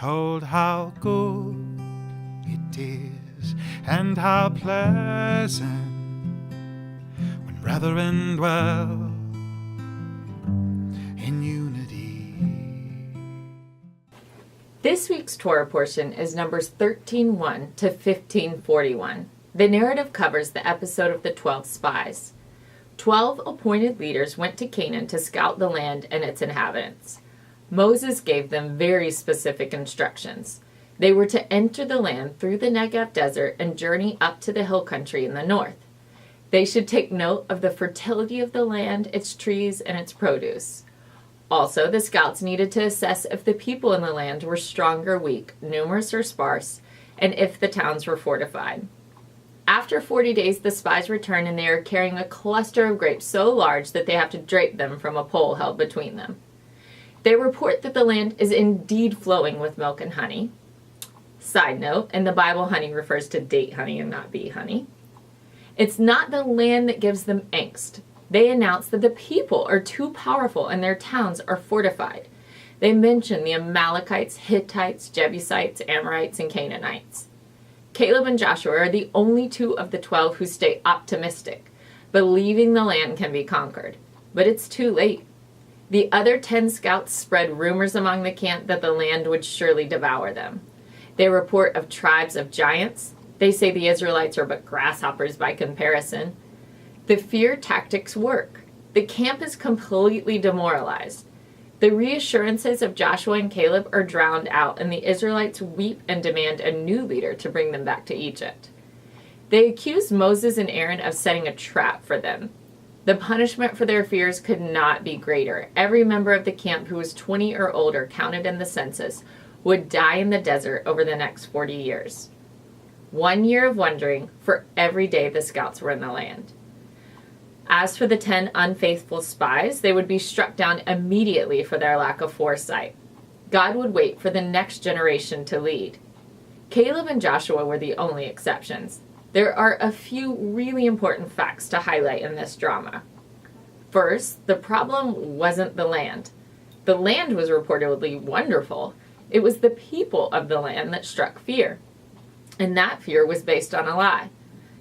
Behold how good it is, and how pleasant when brethren dwell in unity. This week's Torah portion is Numbers 13:1 to 15:41. The narrative covers the episode of the 12 spies. 12 appointed leaders went to Canaan to scout the land and its inhabitants. Moses gave them very specific instructions. They were to enter the land through the Negev desert and journey up to the hill country in the north. They should take note of the fertility of the land, its trees, and its produce. Also, the scouts needed to assess if the people in the land were strong or weak, numerous or sparse, and if the towns were fortified. After 40 days, the spies return and they are carrying a cluster of grapes so large that they have to drape them from a pole held between them. They report that the land is indeed flowing with milk and honey. Side note, in the Bible, honey refers to date honey and not bee honey. It's not the land that gives them angst. They announce that the people are too powerful and their towns are fortified. They mention the Amalekites, Hittites, Jebusites, Amorites, and Canaanites. Caleb and Joshua are the only two of the 12 who stay optimistic, believing the land can be conquered. But it's too late. The other 10 scouts spread rumors among the camp that the land would surely devour them. They report of tribes of giants. They say the Israelites are but grasshoppers by comparison. The fear tactics work. The camp is completely demoralized. The reassurances of Joshua and Caleb are drowned out, and the Israelites weep and demand a new leader to bring them back to Egypt. They accuse Moses and Aaron of setting a trap for them. The punishment for their fears could not be greater. Every member of the camp who was 20 or older, counted in the census, would die in the desert over the next 40 years. 1 year of wandering for every day the scouts were in the land. As for the 10 unfaithful spies, they would be struck down immediately for their lack of foresight. God would wait for the next generation to lead. Caleb and Joshua were the only exceptions. There are a few really important facts to highlight in this drama. First, the problem wasn't the land. The land was reportedly wonderful. It was the people of the land that struck fear. And that fear was based on a lie.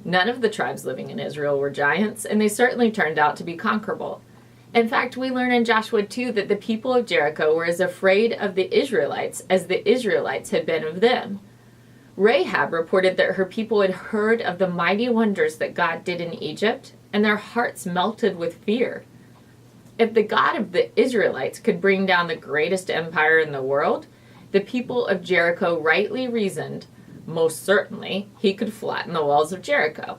None of the tribes living in Israel were giants, and they certainly turned out to be conquerable. In fact, we learn in Joshua 2 that the people of Jericho were as afraid of the Israelites as the Israelites had been of them. Rahab reported that her people had heard of the mighty wonders that God did in Egypt, and their hearts melted with fear. If the God of the Israelites could bring down the greatest empire in the world, the people of Jericho rightly reasoned, most certainly, he could flatten the walls of Jericho.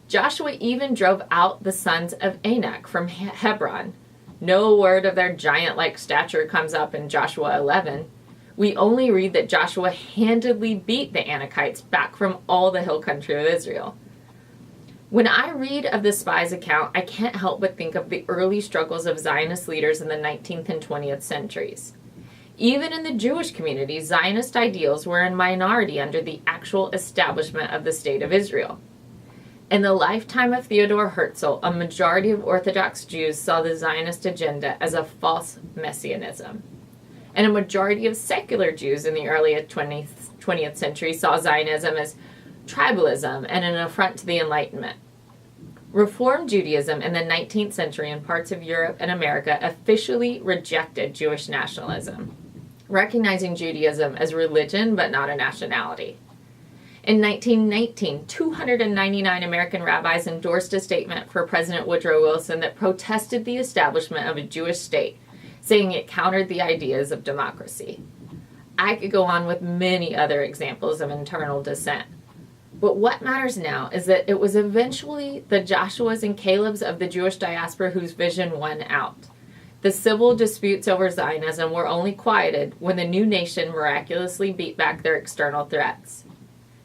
Joshua even drove out the sons of Anak from Hebron. No word of their giant-like stature comes up in Joshua 11. We only read that Joshua handedly beat the Anakites back from all the hill country of Israel. When I read of the spies' account, I can't help but think of the early struggles of Zionist leaders in the 19th and 20th centuries. Even in the Jewish community, Zionist ideals were in minority under the actual establishment of the State of Israel. In the lifetime of Theodor Herzl, a majority of Orthodox Jews saw the Zionist agenda as a false messianism. And a majority of secular Jews in the early 20th century saw Zionism as tribalism and an affront to the Enlightenment. Reform Judaism in the 19th century in parts of Europe and America officially rejected Jewish nationalism, recognizing Judaism as religion but not a nationality. In 1919, 299 American rabbis endorsed a statement for President Woodrow Wilson that protested the establishment of a Jewish state, saying it countered the ideas of democracy. I could go on with many other examples of internal dissent. But what matters now is that it was eventually the Joshuas and Calebs of the Jewish diaspora whose vision won out. The civil disputes over Zionism were only quieted when the new nation miraculously beat back their external threats.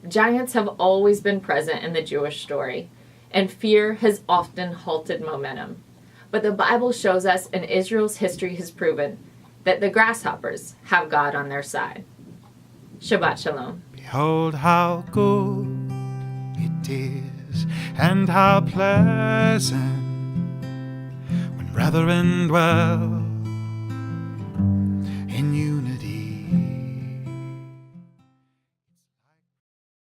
Giants have always been present in the Jewish story, and fear has often halted momentum. But the Bible shows us, and Israel's history has proven, that the grasshoppers have God on their side. Shabbat Shalom. Behold how good it is, and how pleasant when brethren dwell